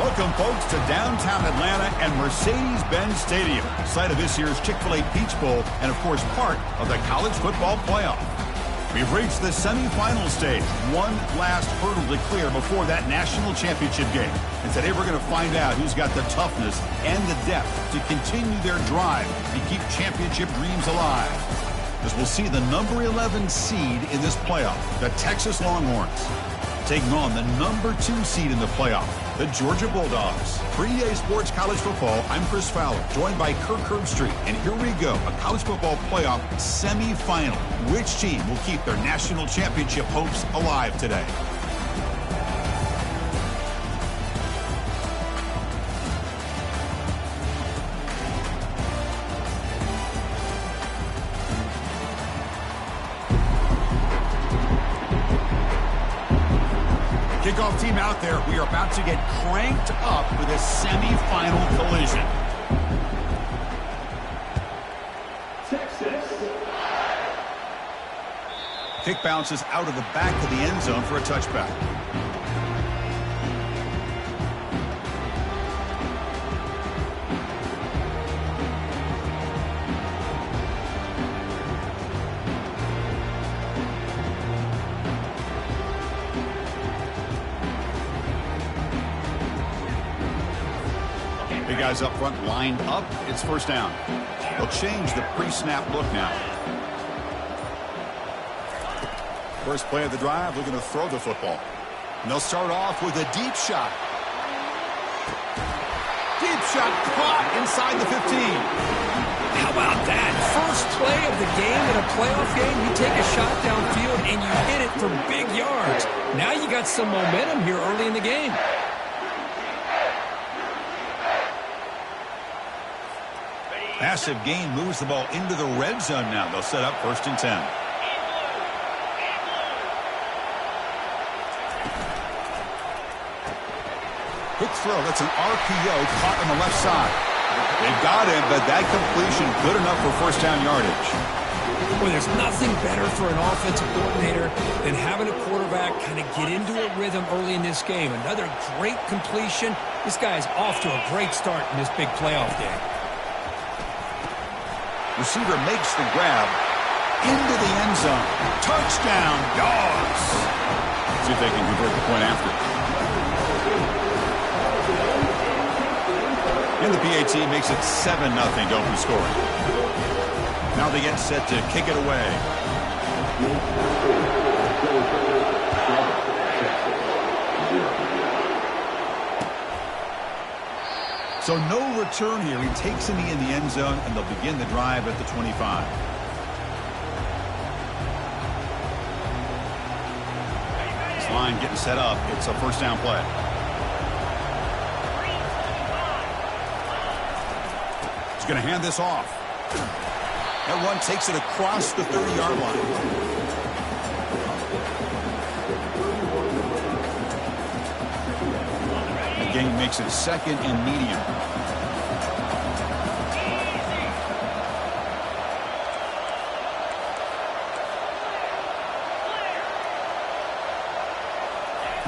Welcome, folks, to downtown Atlanta and Mercedes-Benz Stadium, site of this year's Chick-fil-A Peach Bowl and, of course, part of the college football playoff. We've reached the semifinal stage, one last hurdle to clear before that national championship game. And today we're going to find out who's got the toughness and the depth to continue their drive and keep championship dreams alive. As we'll see the number 11 seed in this playoff, the Texas Longhorns, taking on the number 2 seed in the playoff, the Georgia Bulldogs. For EA Sports College Football, I'm Chris Fowler, joined by Kirk Herbstreit. And here we go, a college football playoff semifinal. Which team will keep their national championship hopes alive today? Kickoff team out there. We are about to get cranked up with a semifinal collision. Texas. Kick bounces out of the back of the end zone for a touchback. Guys up front lined up. It's first down. They'll change the pre-snap look now. First play of the drive, looking to throw the football. And they'll start off with a deep shot. Deep shot caught inside the 15. How about that? First play of the game in a playoff game, you take a shot downfield and you hit it for big yards. Now you got some momentum here early in the game. Massive gain moves the ball into the red zone now. They'll set up first and 10. Quick throw. That's an RPO caught on the left side. They've got him, but that completion good enough for first down yardage. Well, there's nothing better for an offensive coordinator than having a quarterback kind of get into a rhythm early in this game. Another great completion. This guy's off to a great start in this big playoff game. Receiver makes the grab into the end zone. Touchdown, Dogs. See if they can convert the point after. And the PAT makes it 7-0 to open scoring. Now they get set to kick it away. So no return here. He takes in the end zone, and they'll begin the drive at the 25. This line getting set up. It's a first down play. He's going to hand this off. That run takes it across the 30-yard line. Gain makes it second and medium.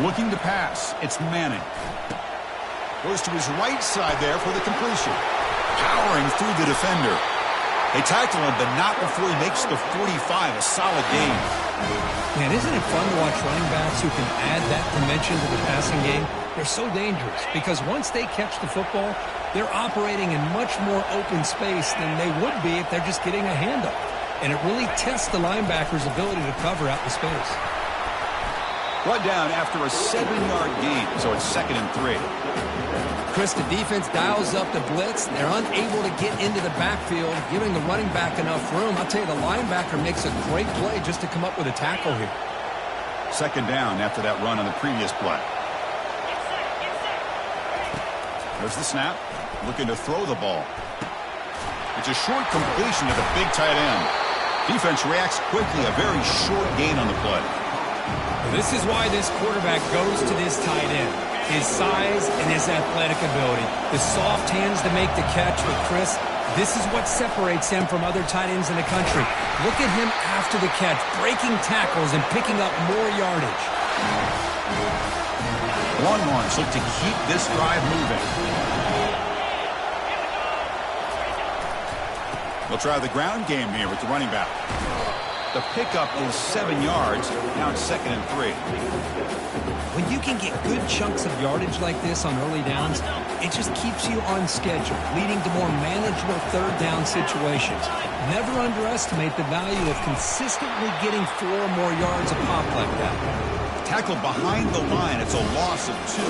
Looking to pass. It's Manning. Goes to his right side there for the completion. Powering through the defender. They tackle him, but not before he makes the 45. A solid gain. Man, isn't it fun to watch running backs who can add that dimension to the passing game? They're so dangerous because once they catch the football, they're operating in much more open space than they would be if they're just getting a handoff. And it really tests the linebacker's ability to cover out the space. Brought down after a 7-yard gain, so it's second and 3. Chris, the defense dials up the blitz. They're unable to get into the backfield, giving the running back enough room. I'll tell you, the linebacker makes a great play just to come up with a tackle here. Second down after that run on the previous play. There's the snap. Looking to throw the ball. It's a short completion to the big tight end. Defense reacts quickly. A very short gain on the play. This is why this quarterback goes to this tight end. His size and his athletic ability. The soft hands to make the catch. But, Chris, this is what separates him from other tight ends in the country. Look at him after the catch, breaking tackles and picking up more yardage. Longhorns look to keep this drive moving. They'll try the ground game here with the running back. The pickup is 7 yards. Now it's 2nd and 3. When you can get good chunks of yardage like this on early downs, it just keeps you on schedule, leading to more manageable third down situations. Never underestimate the value of consistently getting 4 or more yards a pop like that. Tackle behind the line. It's a loss of 2.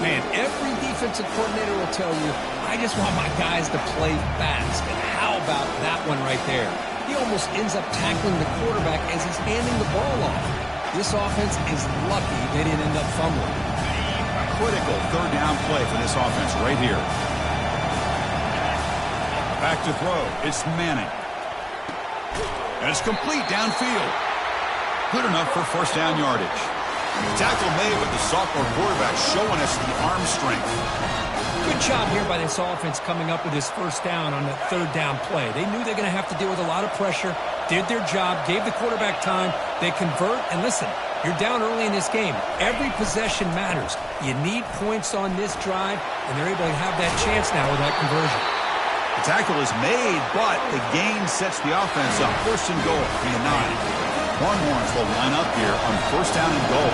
Man, every defensive coordinator will tell you, I just want my guys to play fast. And how about that one right there? He almost ends up tackling the quarterback as he's handing the ball off. This offense is lucky they didn't end up fumbling. A critical third down play for this offense right here. Back to throw. It's Manning. And it's complete downfield. Good enough for first down yardage. Tackle made with the sophomore quarterback showing us the arm strength. Good job here by this offense coming up with his first down on that third down play. They knew they're going to have to deal with a lot of pressure, did their job, gave the quarterback time. They convert, and listen, you're down early in this game. Every possession matters. You need points on this drive, and they're able to have that chance now with that conversion. The tackle is made, but the gain sets the offense up. First and goal from the 9. Longhorns will line up here on first down and goal.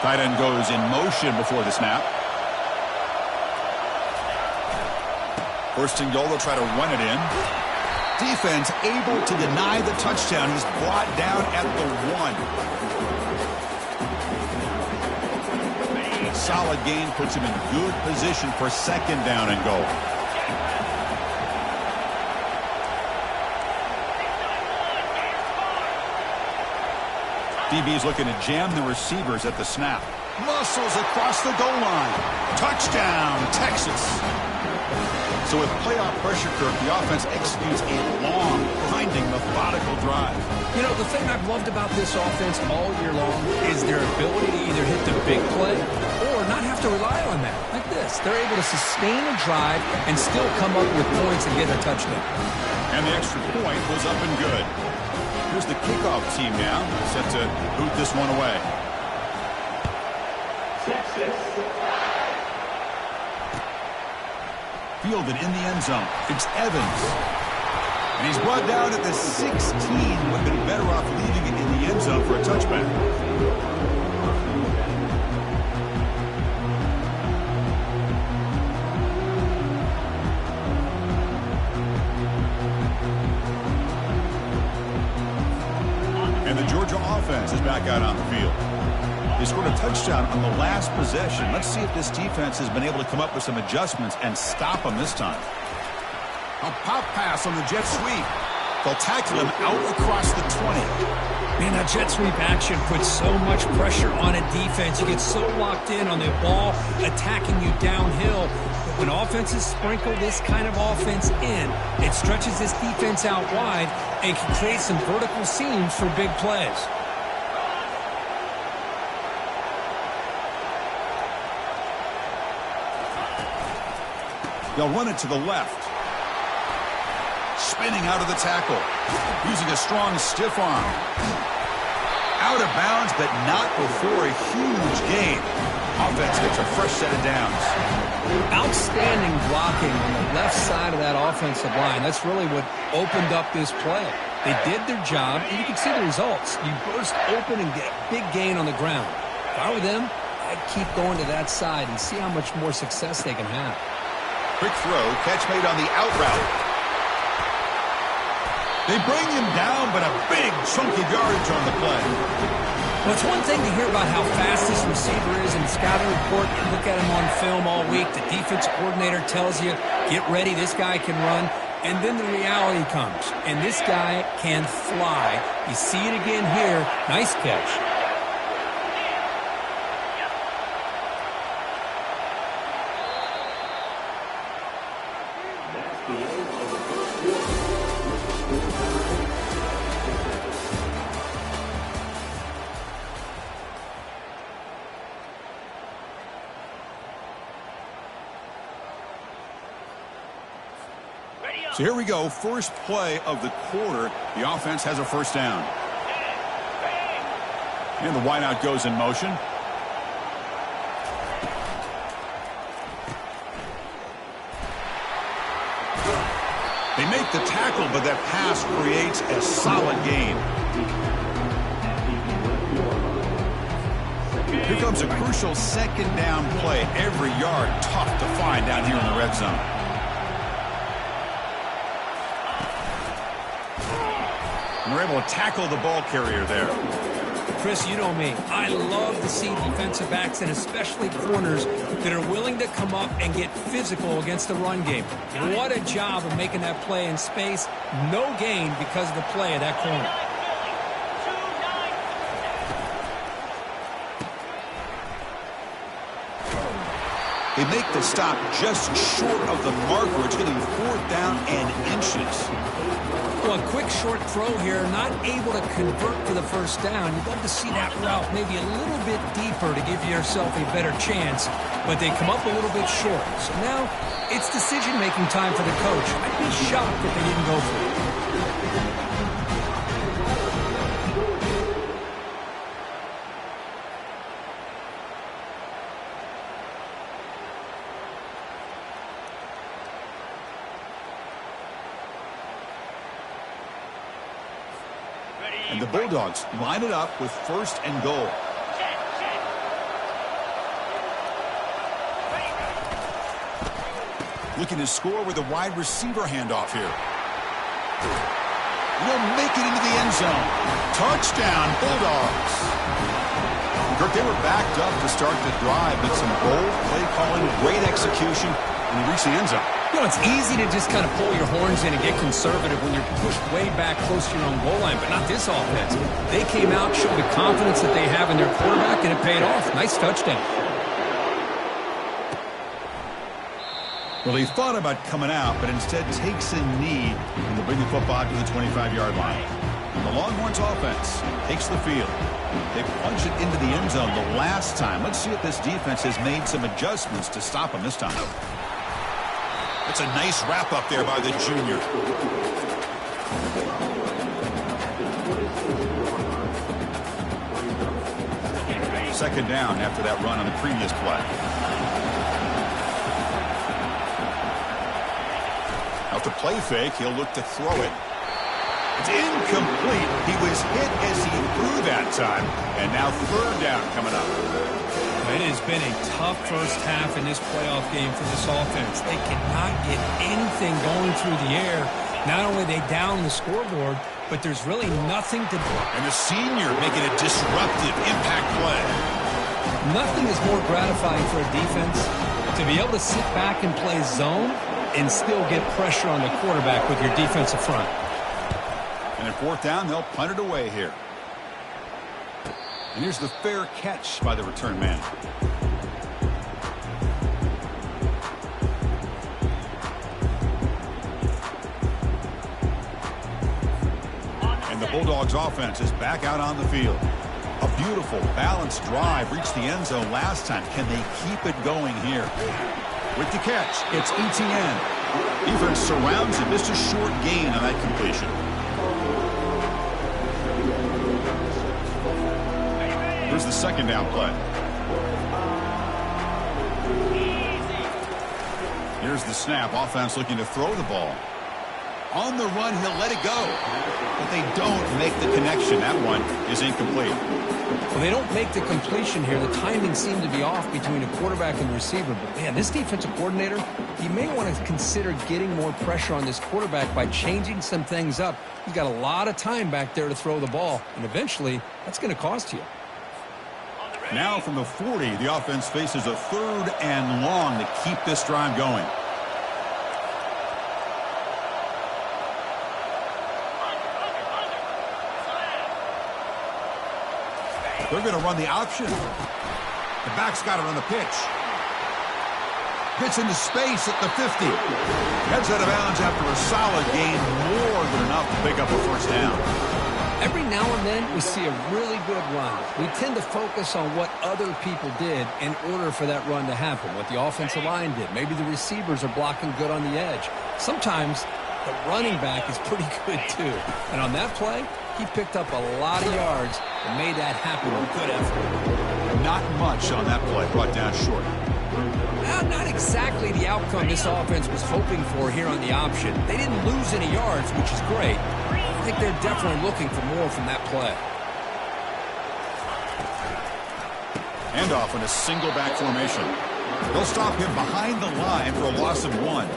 Tight end goes in motion before the snap. First and goal, they'll try to run it in. Defense able to deny the touchdown. He's brought down at the 1. Solid gain puts him in good position for second down and goal. DB's looking to jam the receivers at the snap. Muscles across the goal line. Touchdown, Texas. So with playoff pressure curve, the offense executes a long, grinding, methodical drive. You know, the thing I've loved about this offense all year long is their ability to either hit the big play or not have to rely on that. Like this. They're able to sustain a drive and still come up with points and get a touchdown. And the extra point was up and good. Here's the kickoff team now, set to boot this one away. Fielded in the end zone. It's Evans. And he's brought down at the 16. Would have been better off leaving it in the end zone for a touchback. And the Georgia offense is back out on the field. They scored a touchdown on the last possession. Let's see if this defense has been able to come up with some adjustments and stop them this time. A pop pass on the jet sweep. They'll tackle him out across the 20. Man, that jet sweep action puts so much pressure on a defense. You get so locked in on the ball attacking you downhill. But when offenses sprinkle this kind of offense in, it stretches this defense out wide and can create some vertical seams for big plays. They'll run it to the left. Spinning out of the tackle. Using a strong stiff arm. Out of bounds, but not before a huge gain. Offense gets a fresh set of downs. Outstanding blocking on the left side of that offensive line. That's really what opened up this play. They did their job, and you can see the results. You burst open and get a big gain on the ground. If I were them, I'd keep going to that side and see how much more success they can have. Quick throw, catch made on the out route. They bring him down, but a big chunk of yardage on the play. Well, it's one thing to hear about how fast this receiver is in the scouting report. You look at him on film all week. The defense coordinator tells you, get ready, this guy can run. And then the reality comes, and this guy can fly. You see it again here. Nice catch. So here we go, first play of the quarter. The offense has a first down. And the wideout goes in motion. They make the tackle, but that pass creates a solid gain. Here comes a crucial second down play. Every yard tough to find down here in the red zone. And they're able to tackle the ball carrier there. Chris, you know me. I love to see defensive backs and especially corners that are willing to come up and get physical against the run game. What a job of making that play in space. No gain because of the play of that corner. They make the stop just short of the marker. It's going to be 4th down and inches. Well, a quick short throw here, not able to convert to the first down. You'd love to see that route maybe a little bit deeper to give yourself a better chance, but they come up a little bit short. So now it's decision-making time for the coach. I'd be shocked if they didn't go for it. And the Bulldogs line it up with 1st and goal. Looking to score with a wide receiver handoff here. Will make it into the end zone. Touchdown, Bulldogs. Kirk, they were backed up to start the drive, but some bold play calling, great execution, and they reach the end zone. You know, it's easy to just kind of pull your horns in and get conservative when you're pushed way back close to your own goal line, but not this offense. They came out, showed the confidence that they have in their quarterback, and it paid off. Nice touchdown. Well, he thought about coming out, but instead takes a knee and to bring the football to the 25-yard line. And the Longhorns offense takes the field. They punch it into the end zone the last time. Let's see if this defense has made some adjustments to stop them this time. It's a nice wrap up there by the junior. Second down after that run on the previous play. Out to play fake, he'll look to throw it. It's incomplete. He was hit as he threw that time. And now 3rd down coming up. It has been a tough first half in this playoff game for this offense. They cannot get anything going through the air. Not only are they down the scoreboard, but there's really nothing to do. And the senior making a disruptive impact play. Nothing is more gratifying for a defense to be able to sit back and play zone and still get pressure on the quarterback with your defensive front. And at 4th down, they'll punt it away here. And here's the fair catch by the return man. And the Bulldogs offense is back out on the field. A beautiful, balanced drive reached the end zone last time. Can they keep it going here? With the catch, it's ETN. Defense surrounds him. Just a short gain on that completion. Here's the second down play. Here's the snap. Offense looking to throw the ball. On the run, he'll let it go. But they don't make the connection. That one is incomplete. Well, they don't make the completion here. The timing seemed to be off between a quarterback and the receiver. But, man, this defensive coordinator, he may want to consider getting more pressure on this quarterback by changing some things up. He's got a lot of time back there to throw the ball. And eventually, that's going to cost you. Now from the 40, the offense faces a 3rd and long to keep this drive going. They're going to run the option. The back's got it on the pitch. Gets into space at the 50. Heads out of bounds after a solid gain, more than enough to pick up a first down. Every now and then we see a really good run. We tend to focus on what other people did in order for that run to happen, what the offensive line did. Maybe the receivers are blocking good on the edge. Sometimes the running back is pretty good too. And on that play, He picked up a lot of yards and made that happen with good effort. Not much on that play, brought down short. Not exactly the outcome this offense was hoping for here on the option. They didn't lose any yards, which is great. I think they're definitely looking for more from that play. Handoff in a single back formation. They'll stop him behind the line for a loss of 1.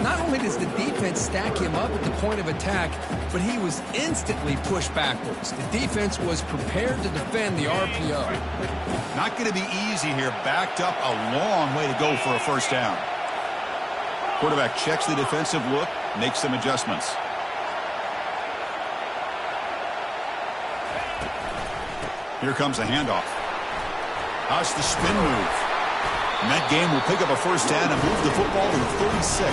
Not only does the defense stack him up at the point of attack, but he was instantly pushed backwards. The defense was prepared to defend the RPO. Not going to be easy here. Backed up a long way to go for a first down. Quarterback checks the defensive look, makes some adjustments. Here comes a handoff. How's the spin move? And that game will pick up a first down and move the football to 36.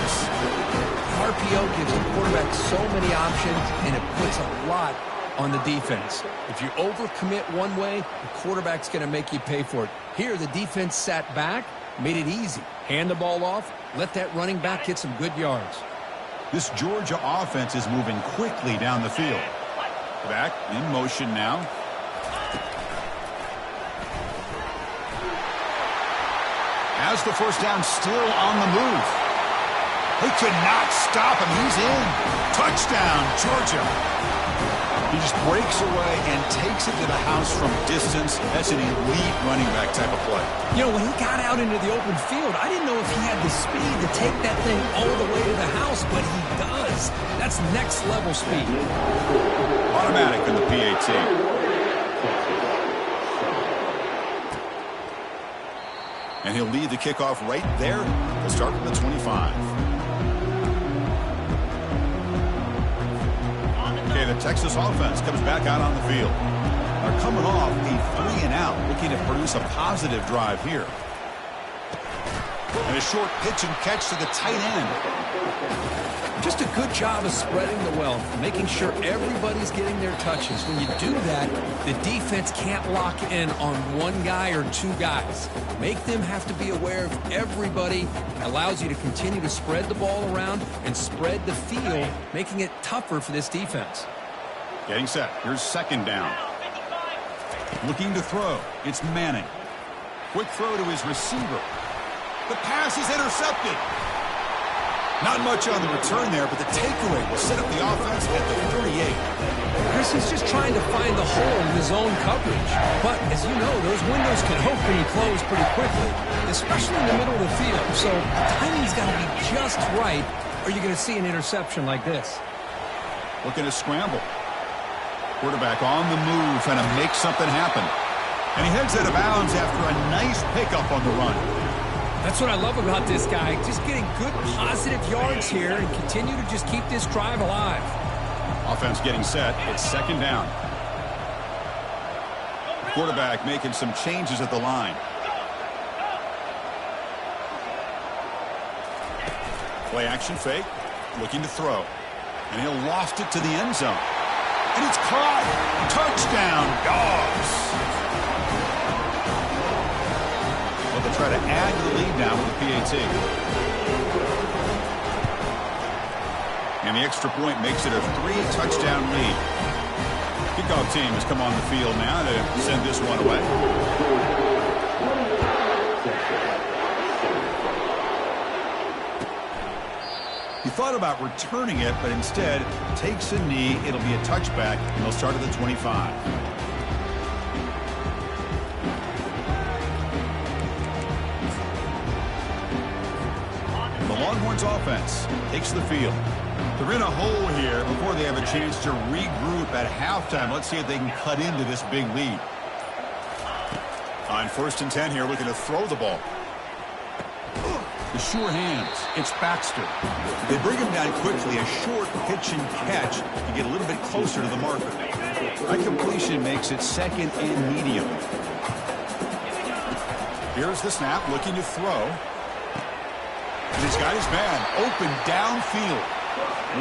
RPO gives the quarterback so many options, and it puts a lot on the defense. If you overcommit one way, the quarterback's going to make you pay for it. Here, the defense sat back, made it easy. Hand the ball off, let that running back get some good yards. This Georgia offense is moving quickly down the field. Back in motion now. Has the first down, still on the move. They could not stop him. He's in. Touchdown, Georgia. He just breaks away and takes it to the house from distance. That's an elite running back type of play. You know, when he got out into the open field, I didn't know if he had the speed to take that thing all the way to the house, but he does. That's next level speed. Automatic in the PAT. And he'll lead the kickoff right there. They'll start from the 25. Okay, the Texas offense comes back out on the field. They're coming off a 3-and-out, looking to produce a positive drive here. And a short pitch and catch to the tight end. Just a good job of spreading the wealth, making sure everybody's getting their touches. When you do that, the defense can't lock in on one guy or two guys. Make them have to be aware of everybody. Allows you to continue to spread the ball around and spread the field, making it tougher for this defense. Getting set. Here's second down. Looking to throw. It's Manning. Quick throw to his receiver. The pass is intercepted. Not much on the return there, but the takeaway will set up the offense at the 38. Chris is just trying to find the hole in his own coverage. But, as you know, those windows can open and close pretty quickly, especially in the middle of the field. So, timing's got to be just right, or you're going to see an interception like this. Looking to scramble. Quarterback on the move, trying to make something happen. And he heads out of bounds after a nice pickup on the run. That's what I love about this guy. Just getting good positive yards here and continue to just keep this drive alive. Offense getting set. It's second down. Quarterback making some changes at the line. Play action fake. Looking to throw. And he'll loft it to the end zone. And it's caught. Touchdown, Dogs. They'll try to add to the lead now with the PAT. And the extra point makes it a 3-touchdown lead. Kickoff team has come on the field now to send this one away. He thought about returning it, but instead takes a knee. It'll be a touchback, and they'll start at the 25. Longhorns offense takes the field. They're in a hole here before they have a chance to regroup at halftime. Let's see if they can cut into this big lead. On 1st and 10 here, looking to throw the ball. The sure hands. It's Baxter. They bring him down quickly. A short pitch and catch to get a little bit closer to the marker. That completion makes it second and medium. Here's the snap, looking to throw. And he's got his man open downfield.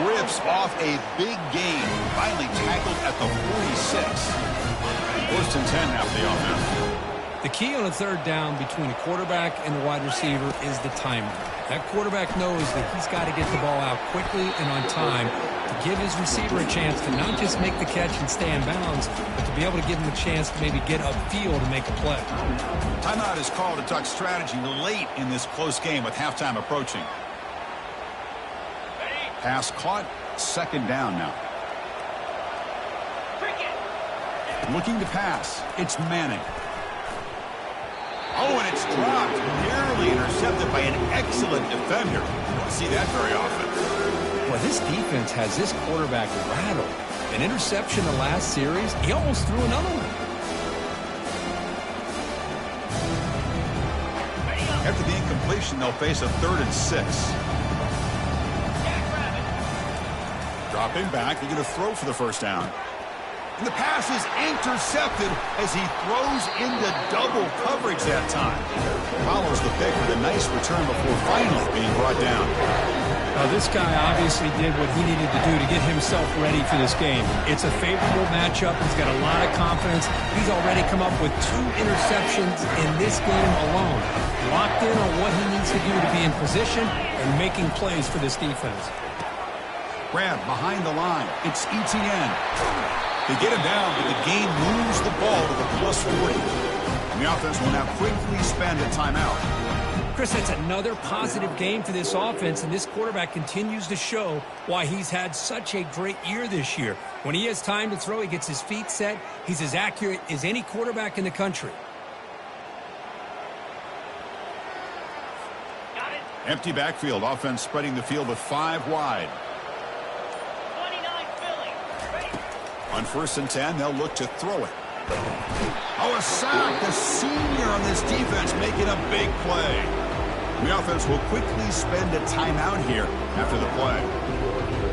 Rips off a big gain. Finally tackled at the 46. 1st and 10 now for the offense. The key on a third down between the quarterback and the wide receiver is the timing. That quarterback knows that he's got to get the ball out quickly and on time to give his receiver a chance to not just make the catch and stay in bounds, but to be able to give him a chance to maybe get upfield and make a play. Timeout is called to talk strategy late in this close game with halftime approaching. Pass caught, second down now. Looking to pass, it's Manning. Oh, and it's dropped, nearly intercepted by an excellent defender. You don't see that very often. Well, this defense has this quarterback rattled. An interception the last series, he almost threw another one. After the incompletion, they'll face a 3rd and 6. Dropping back, they're going to throw for the first down. And the pass is intercepted as he throws into double coverage that time. Follows the pick with a nice return before finally being brought down. This guy obviously did what he needed to do to get himself ready for this game. It's a favorable matchup. He's got a lot of confidence. He's already come up with 2 interceptions in this game alone. Locked in on what he needs to do to be in position and making plays for this defense. Grab behind the line. It's Etienne. They get him down, but the game moves the ball to the +40. And the offense will now quickly spend a timeout. Chris, that's another positive game for this offense, and this quarterback continues to show why he's had such a great year this year. When he has time to throw, he gets his feet set. He's as accurate as any quarterback in the country. Empty backfield, offense spreading the field with 5 wide. On 1st and 10, they'll look to throw it. Oh, a sack. The senior on this defense making a big play. The offense will quickly spend a timeout here after the play.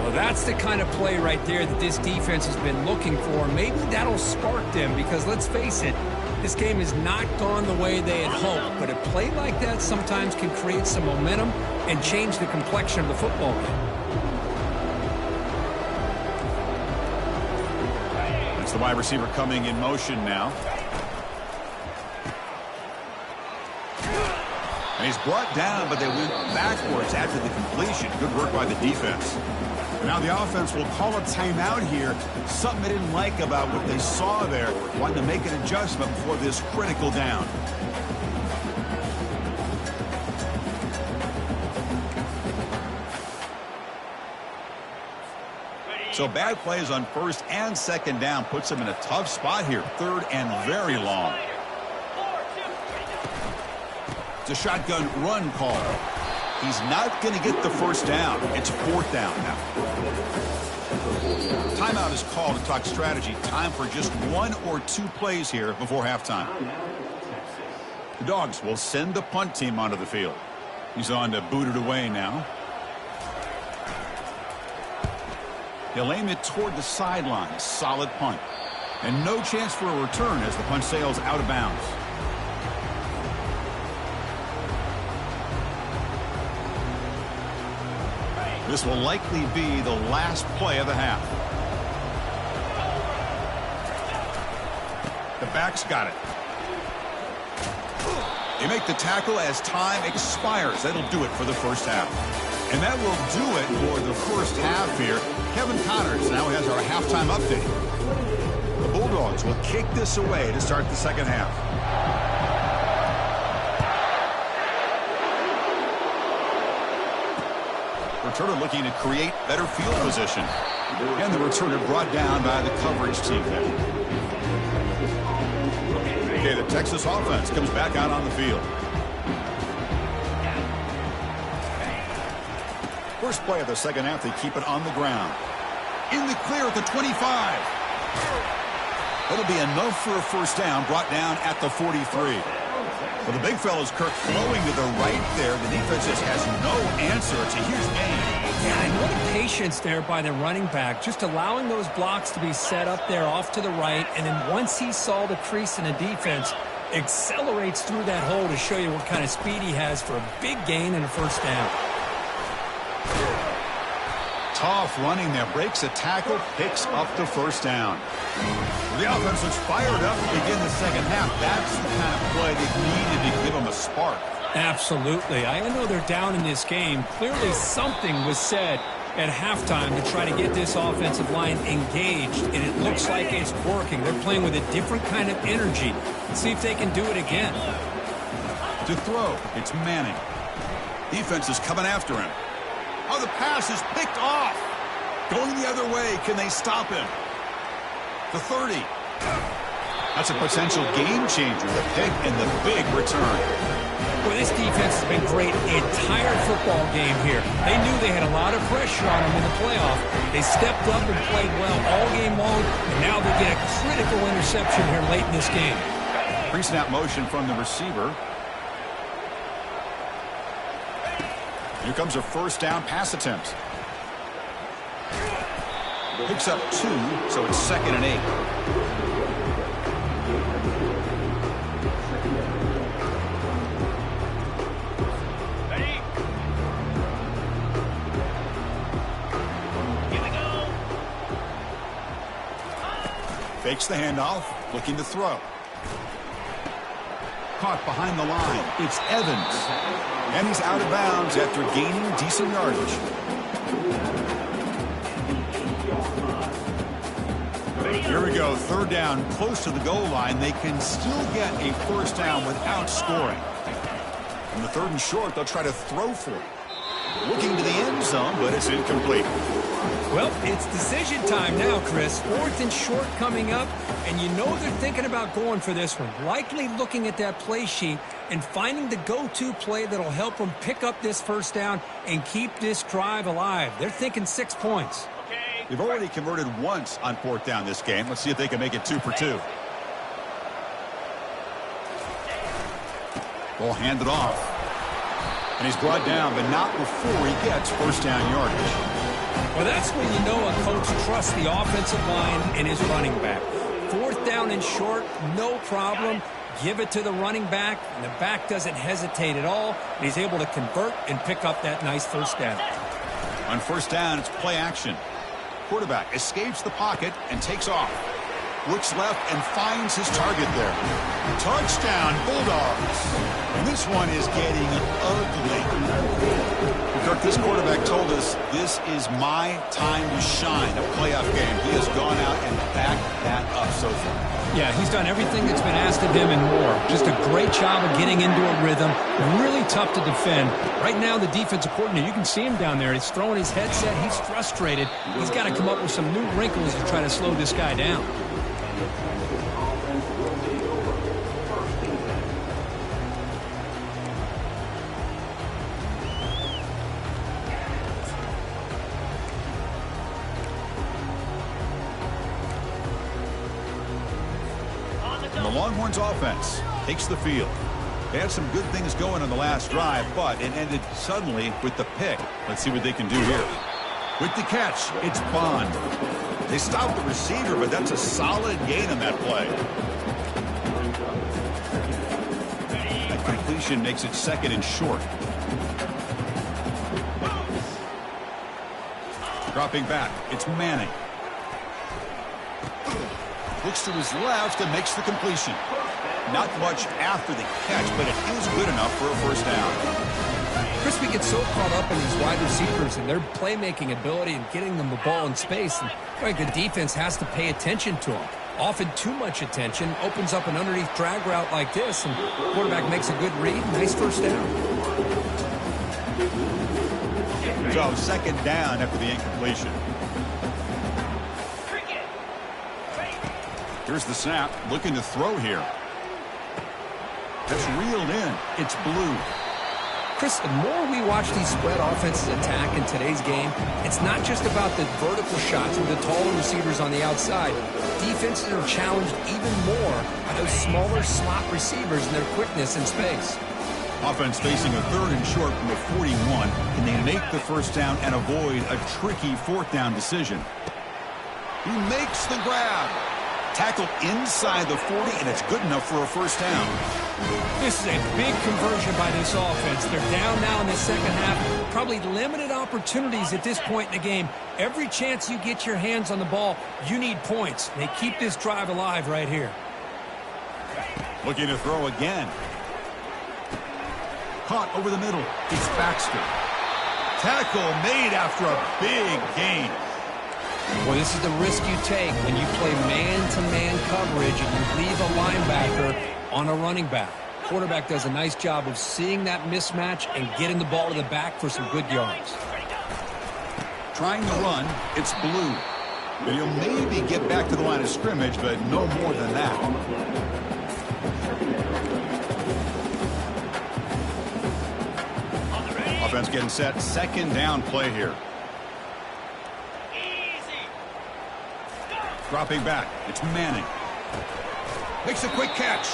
Well, that's the kind of play right there that this defense has been looking for. Maybe that'll spark them because, let's face it, this game has not gone the way they had hoped. But a play like that sometimes can create some momentum and change the complexion of the football game. The wide receiver coming in motion now. And he's brought down, but they went backwards after the completion. Good work by the defense. Now the offense will call a timeout here. Something they didn't like about what they saw there. Wanting to make an adjustment before this critical down. So bad plays on 1st and 2nd down puts him in a tough spot here. 3rd and very long. It's a shotgun run call. He's not going to get the first down. It's 4th down now. Timeout is called to talk strategy. Time for just 1 or 2 plays here before halftime. The Dogs will send the punt team onto the field. He's on to boot it away now. He'll aim it toward the sideline. Solid punt. And no chance for a return as the punt sails out of bounds. This will likely be the last play of the half. The back's got it. They make the tackle as time expires. That'll do it for the first half. And that will do it for the first half here. Kevin Connors now has our halftime update. The Bulldogs will kick this away to start the second half. Returner looking to create better field position. And the returner brought down by the coverage team there. Okay, the Texas offense comes back out on the field. First play of the second half, they keep it on the ground. In the clear at the 25. That'll be enough for a first down, brought down at the 43. Well, the big fella's Kirk flowing to the right there. The defense just has no answer. It's a huge gain. Yeah, and what a patience there by the running back. Just allowing those blocks to be set up there off to the right. And then once he saw the crease in the defense, accelerates through that hole to show you what kind of speed he has for a big gain and a first down. Tough running there. Breaks a tackle, picks up the first down. The offense was fired up to begin the second half. That's the kind of play they needed to give them a spark. Absolutely. I know they're down in this game. Clearly something was said at halftime to try to get this offensive line engaged, and it looks like it's working. They're playing with a different kind of energy. Let's see if they can do it again. To throw, it's Manning. Defense is coming after him. Oh, the pass is picked off. Going the other way. Can they stop him? The 30. That's a potential game changer. The pick and the big return. Well, this defense has been great the entire football game here. They knew they had a lot of pressure on them in the playoff. They stepped up and played well all game long, and now they get a critical interception here late in this game. Pre-snap motion from the receiver. Here comes a first down pass attempt. Picks up 2, so it's 2nd and 8. Ready? Here we go. Fakes the handoff, looking to throw. Caught behind the line. It's Evans. And he's out of bounds after gaining decent yardage. Here we go, 3rd down, close to the goal line. They can still get a first down without scoring. On the 3rd and short, they'll try to throw for it. Looking to the end zone, but it's incomplete. Well, it's decision time now, Chris. 4th and short coming up, and you know they're thinking about going for this one. Likely looking at that play sheet and finding the go-to play that'll help them pick up this first down and keep this drive alive. They're thinking 6 points. They've already converted once on 4th down this game. Let's see if they can make it 2 for 2. Ball handed off. And he's brought down, but not before he gets first down yardage. Well, that's when you know a coach trusts the offensive line and his running back. 4th down and short, no problem. Give it to the running back, and the back doesn't hesitate at all. And he's able to convert and pick up that nice first down. On first down, it's play action. Quarterback escapes the pocket and takes off. Looks left and finds his target there. Touchdown, Bulldogs. And this one is getting ugly. Kirk, this quarterback told us this is my time to shine, a playoff game. He has gone out and backed that up so far. Yeah, he's done everything that's been asked of him and more. Just a great job of getting into a rhythm. Really tough to defend. Right now, the defensive coordinator, you can see him down there. He's throwing his headset. He's frustrated. He's got to come up with some new wrinkles to try to slow this guy down. The Longhorns offense takes the field. They had some good things going on the last drive, but it ended suddenly with the pick. Let's see what they can do here. With the catch, it's Bond. They stopped the receiver, but that's a solid gain on that play. That completion makes it 2nd and short. Dropping back, it's Manning. Looks to his left and makes the completion. Not much after the catch, but it is good enough for a first down. Crispy gets so caught up in these wide receivers and their playmaking ability and getting them the ball in space. And I think the defense has to pay attention to them. Often too much attention opens up an underneath drag route like this, and the quarterback makes a good read. Nice first down. So 2nd down after the incompletion. Here's the snap, looking to throw here. That's reeled in. It's Blue. Chris, the more we watch these spread offenses attack in today's game, it's not just about the vertical shots with the taller receivers on the outside. Defenses are challenged even more by those smaller slot receivers and their quickness in space. Offense facing a 3rd and short from the 41. Can they make the first down and avoid a tricky 4th down decision? He makes the grab. Tackled inside the 40, and it's good enough for a first down. This is a big conversion by this offense. They're down now in the second half. Probably limited opportunities at this point in the game. Every chance you get your hands on the ball, you need points. They keep this drive alive right here. Looking to throw again. Caught over the middle. It's Baxter. Tackle made after a big gain. Well, this is the risk you take when you play man-to-man coverage and you leave a linebacker on a running back. Quarterback does a nice job of seeing that mismatch and getting the ball to the back for some good yards. Trying to run, it's Blue. And he'll maybe get back to the line of scrimmage, but no more than that. Offense getting set. Second down play here. Dropping back. It's Manning. Makes a quick catch.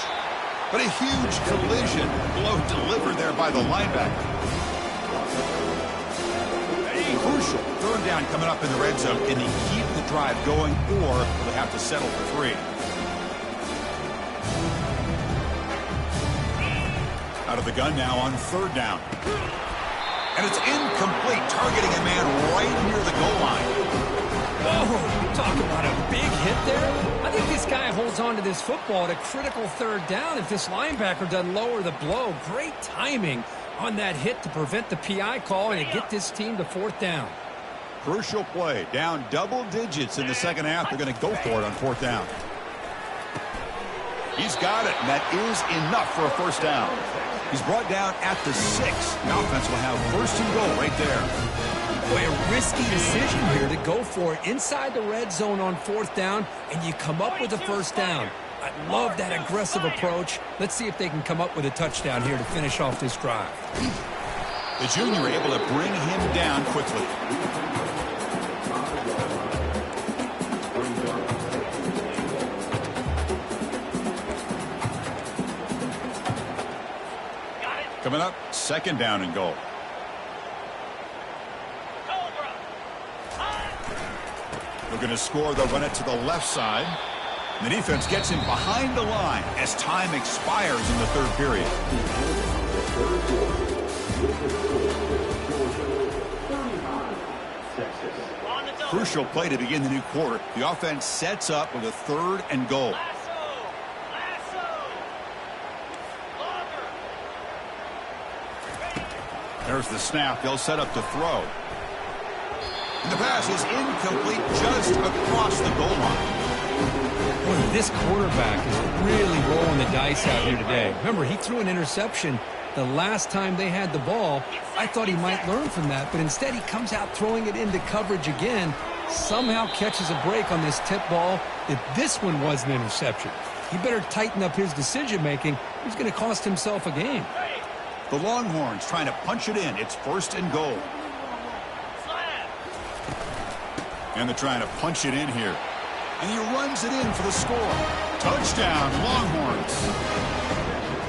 But a huge collision. Blow delivered there by the linebacker. Crucial. Third down coming up in the red zone. Can he keep the drive going, or will they have to settle for 3? Out of the gun now on third down. And it's incomplete, targeting a man right near the goal line. Oh, talk about a big hit there. I think this guy holds on to this football at a critical third down if this linebacker doesn't lower the blow. Great timing on that hit to prevent the PI call and to get this team to fourth down. Crucial play. Down double digits in the second half. They're going to go for it on fourth down. He's got it, and that is enough for a first down. He's brought down at the 6. The offense will have first and goal right there. Boy, a risky decision here to go for it inside the red zone on fourth down, and you come up with a first down. I love that aggressive approach. Let's see if they can come up with a touchdown here to finish off this drive. The junior able to bring him down quickly. Coming up, second down and goal. Looking to score, they'll run it to the left side. The defense gets him behind the line as time expires in the third period. Crucial play to begin the new quarter. The offense sets up with a third and goal. There's the snap. They'll set up to throw. And the pass is incomplete just across the goal line. Boy, this quarterback is really rolling the dice out here today. Remember, he threw an interception the last time they had the ball. I thought he might learn from that, but instead he comes out throwing it into coverage again. Somehow catches a break on this tip ball. If this one was an interception, he better tighten up his decision-making. He's going to cost himself a game. The Longhorns trying to punch it in. It's first and goal. And they're trying to punch it in here. And he runs it in for the score. Touchdown, Longhorns.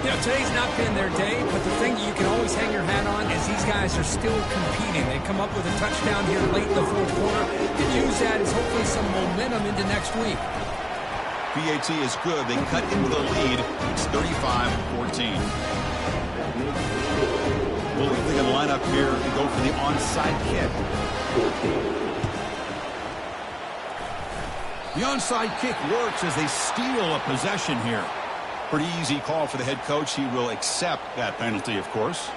You know, today's not been their day, but the thing you can always hang your hat on is these guys are still competing. They come up with a touchdown here late in the fourth quarter. Can use that as hopefully some momentum into next week. PAT is good. They cut into the lead. It's 35-14. Well, they're going to line up here and go for the onside kick. The onside kick works as they steal a possession here. Pretty easy call for the head coach. He will accept that penalty, of course.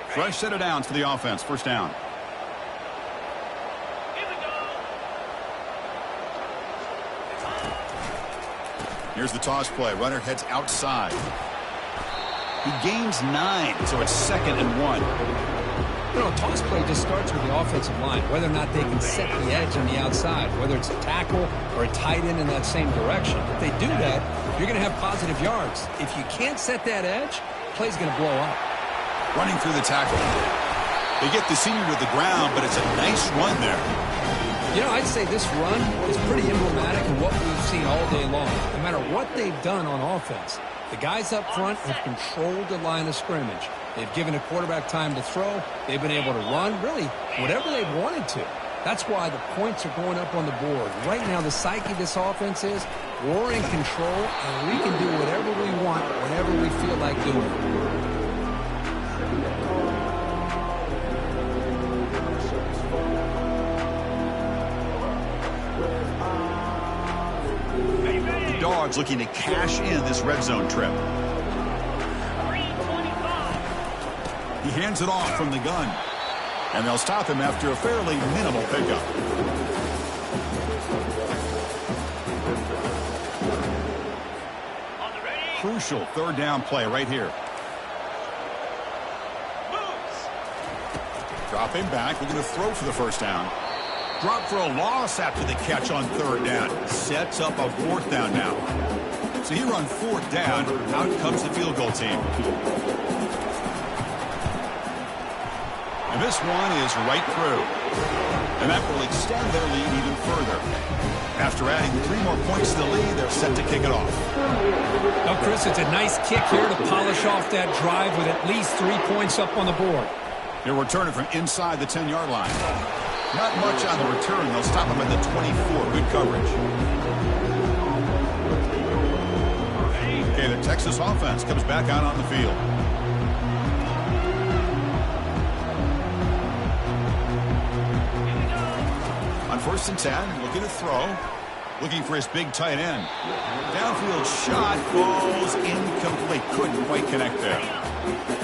Fresh set of downs for the offense. First down. Here's the toss play. Runner heads outside. He gains 9, so it's second and 1. You know, toss play just starts with the offensive line, whether or not they can set the edge on the outside, whether it's a tackle or a tight end in that same direction. If they do that, you're going to have positive yards. If you can't set that edge, play's going to blow up. Running through the tackle. They get the senior to the ground, but it's a nice run there. You know, I'd say this run is pretty emblematic of what we've seen all day long. No matter what they've done on offense, the guys up front have controlled the line of scrimmage. They've given a quarterback time to throw. They've been able to run, really, whatever they've wanted to. That's why the points are going up on the board. Right now, the psyche of this offense is we're in control, and we can do whatever we want whenever we feel like doing it. Dogs looking to cash in this red zone trip. He hands it off from the gun. And they'll stop him after a fairly minimal pickup. Crucial third down play right here. Dropping back, looking to throw for the first down. Drop for a loss after the catch on third down. Sets up a fourth down now. So here on fourth down, out comes the field goal team. And this one is right through. And that will extend their lead even further. After adding 3 more points to the lead, they're set to kick it off. Now, Chris, it's a nice kick here to polish off that drive with at least 3 points up on the board. They'll return it from inside the 10-yard line. Not much on the return. They'll stop him at the 24. Good coverage. Okay, the Texas offense comes back out on the field. On 1st and 10, looking to throw. Looking for his big tight end. Downfield shot falls incomplete. Couldn't quite connect there.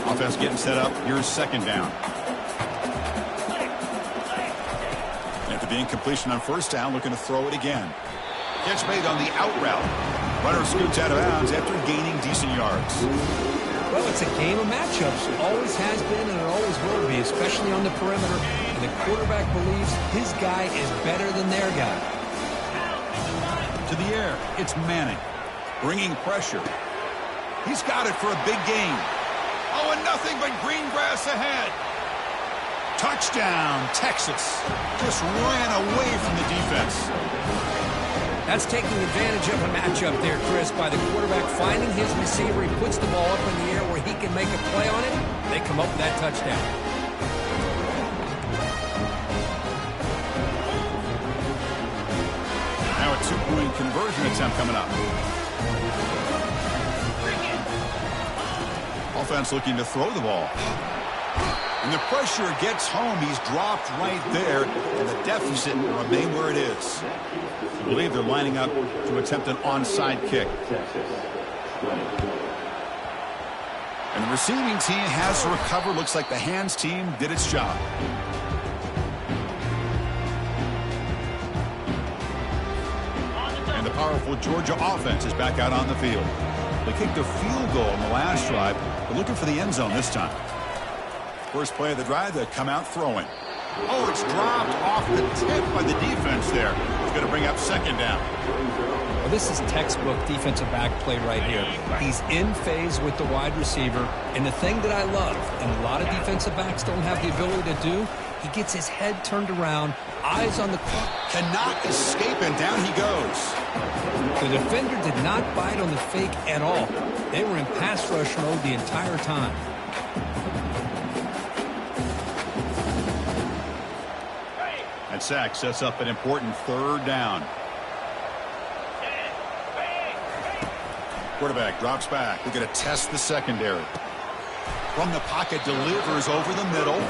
Offense getting set up. Here's second down. After the incompletion on first down, looking to throw it again. Catch made on the out route. Runner scoots out of bounds after gaining decent yards. Well, it's a game of matchups. Always has been and it always will be, especially on the perimeter. And the quarterback believes his guy is better than their guy. To the air, it's Manning. Bringing pressure. He's got it for a big gain. Oh, and nothing but green grass ahead. Touchdown, Texas. Just ran away from the defense. That's taking advantage of a matchup there, Chris, by the quarterback finding his receiver. He puts the ball up in the air where he can make a play on it. They come up with that touchdown. Now a 2-point conversion attempt coming up. Offense looking to throw the ball. And the pressure gets home. He's dropped right there, and the deficit will remain where it is. I believe they're lining up to attempt an onside kick. And the receiving team has to recover. Looks like the hands team did its job. And the powerful Georgia offense is back out on the field. They kicked a field goal in the last drive. They're looking for the end zone this time. First play of the drive, they come out throwing. Oh, it's dropped off the tip by the defense there. It's going to bring up second down. Well, this is textbook defensive back play right here. He's in phase with the wide receiver. And the thing that I love, and a lot of defensive backs don't have the ability to do, he gets his head turned around, eyes on the clock. Cannot escape, and down he goes. The defender did not bite on the fake at all. They were in pass rush mode the entire time. That sack sets up an important third down. Quarterback drops back. We're going to test the secondary. From the pocket, delivers over the middle.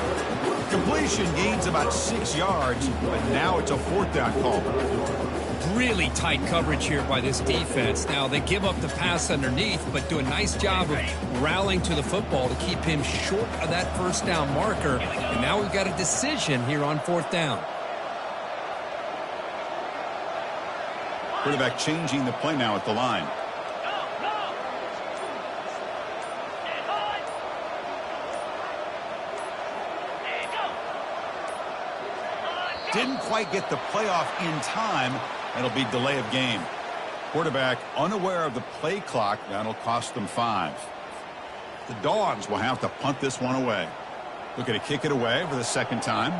Completion gains about 6 yards, but now it's a fourth down call. Really tight coverage here by this defense. Now, they give up the pass underneath, but do a nice job of rallying to the football to keep him short of that first down marker. And now we've got a decision here on fourth down. Quarterback changing the play now at the line. Didn't quite get the playoff in time. It'll be delay of game. Quarterback unaware of the play clock. That'll cost them 5. The Dogs will have to punt this one away. Looking to kick it away for the second time.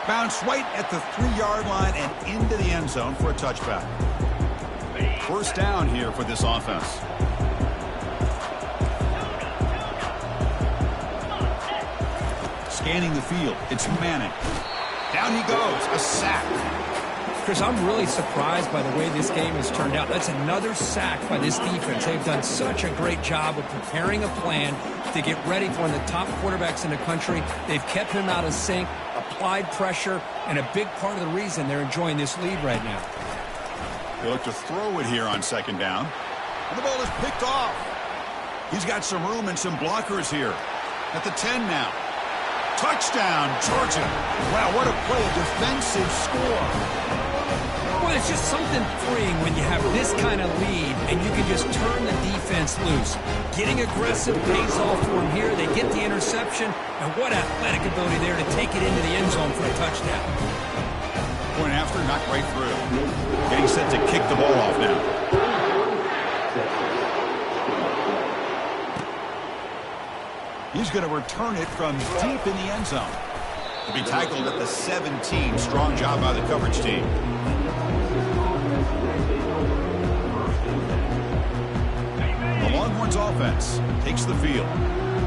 Bounce right at the 3-yard line and into the end zone for a touchback. First down here for this offense. Scanning the field, it's Manning. Down he goes, a sack. Chris, I'm really surprised by the way this game has turned out. That's another sack by this defense. They've done such a great job of preparing a plan to get ready for one of the top quarterbacks in the country. They've kept him out of sync, applied pressure, and a big part of the reason they're enjoying this lead right now. They look to throw it here on second down. And the ball is picked off. He's got some room and some blockers here. At the 10 now. Touchdown, Georgia. Wow, what a play, a defensive score. Well, it's just something freeing when you have this kind of lead and you can just turn the defense loose. Getting aggressive pays off for them here. They get the interception, and what athletic ability there to take it into the end zone for a touchdown. Point after, knocked right through. Getting set to kick the ball off now. He's going to return it from deep in the end zone. To be tackled at the 17. Strong job by the coverage team. The Longhorns offense takes the field.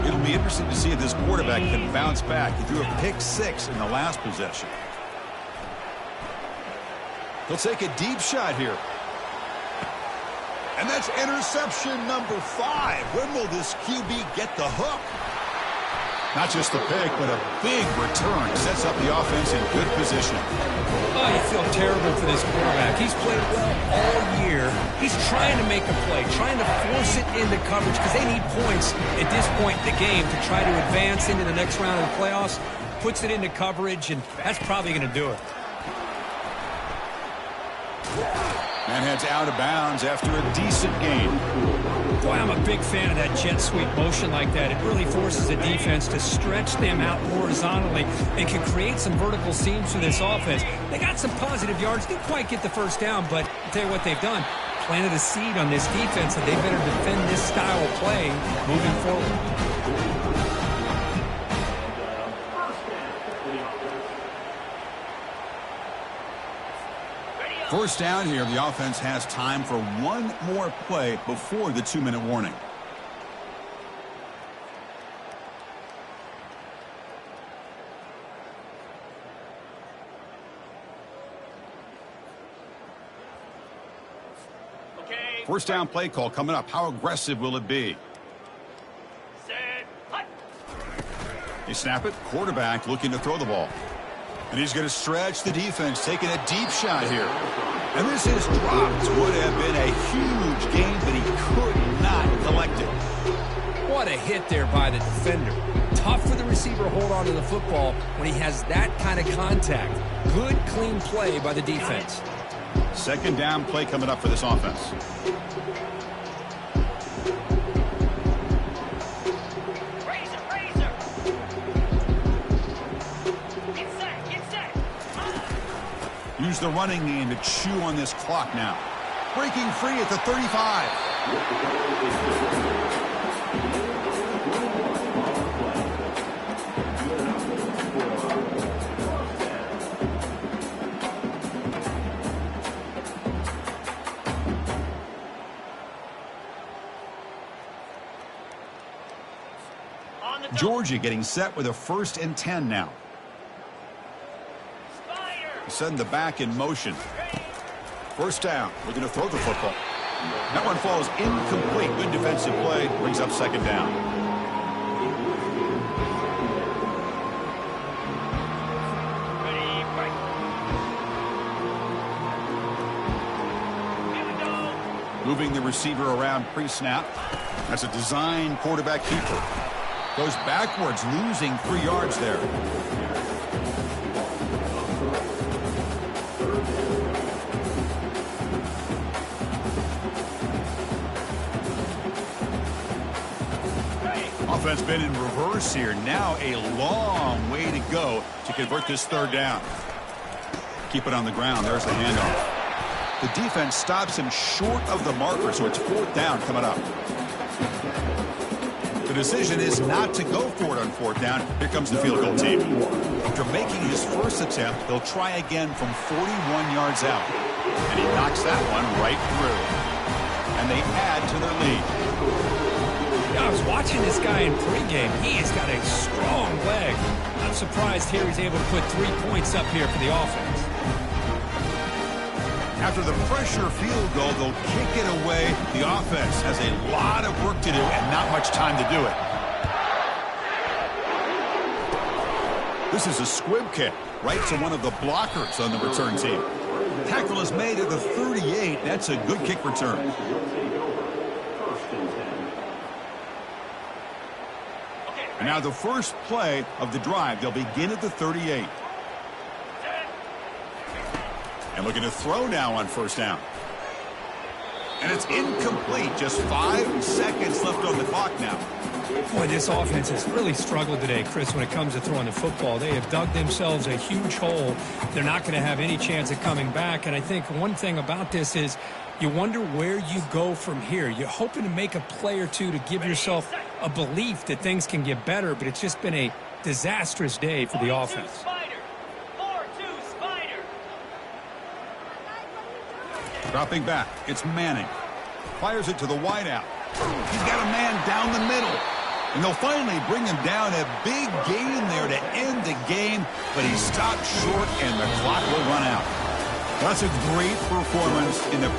It'll be interesting to see if this quarterback can bounce back. He threw a pick-6 in the last possession. He'll take a deep shot here. And that's interception number 5. When will this QB get the hook? Not just the pick, but a big return. Sets up the offense in good position. Oh, you feel terrible for this quarterback. He's played well all year. He's trying to make a play, trying to force it into coverage because they need points at this point in the game to try to advance into the next round of the playoffs. Puts it into coverage, and that's probably going to do it. And heads out of bounds after a decent gain. Boy, I'm a big fan of that jet sweep motion like that. It really forces the defense to stretch them out horizontally and can create some vertical seams for this offense. They got some positive yards. Didn't quite get the first down, but I'll tell you what they've done. Planted a seed on this defense that they better defend this style of play moving forward. First down here, the offense has time for one more play before the 2-minute warning. Okay. First down play call coming up. How aggressive will it be? Set. Hut. They snap it. Quarterback looking to throw the ball. And he's going to stretch the defense, taking a deep shot here. And this is dropped. Would have been a huge gain, but he could not collect it. What a hit there by the defender. Tough for the receiver to hold on to the football when he has that kind of contact. Good, clean play by the defense. Second down play coming up for this offense. Use the running game to chew on this clock now. Breaking free at the 35. Georgia getting set with a 1st and 10 now. Send the back in motion. First down. Looking to throw the football. That one falls incomplete. Good defensive play. Brings up second down. Ready, break. Here we go. Moving the receiver around pre-snap. That's a design quarterback keeper. Goes backwards, losing 3 yards there. Offense been in reverse here. Now a long way to go to convert this 3rd down. Keep it on the ground. There's the handoff. The defense stops him short of the marker, so it's 4th down coming up. The decision is not to go for it on 4th down. Here comes the field goal team. After making his first attempt, he'll try again from 41 yards out. And he knocks that one right through. And they add to their lead. Yeah, I was watching this guy in pregame. He has got a strong leg. I'm surprised here he's able to put 3 points up here for the offense. After the pressure field goal, they'll kick it away. The offense has a lot of work to do and not much time to do it. This is a squib kick right to one of the blockers on the return team. Tackle is made at the 38. That's a good kick return. And now the first play of the drive. They'll begin at the 38. And looking to throw now on first down. And it's incomplete. Just 5 seconds left on the clock now. Boy, this offense has really struggled today, Chris, when it comes to throwing the football. They have dug themselves a huge hole. They're not going to have any chance of coming back. And I think one thing about this is you wonder where you go from here. You're hoping to make a play or two to give yourself a belief that things can get better, but it's just been a disastrous day for the offense. Spider. 4-2 Spider. Dropping back, it's Manning. Fires it to the wideout. He's got a man down the middle. And they'll finally bring him down. A big gain there to end the game, but he stopped short and the clock will run out. That's a great performance in the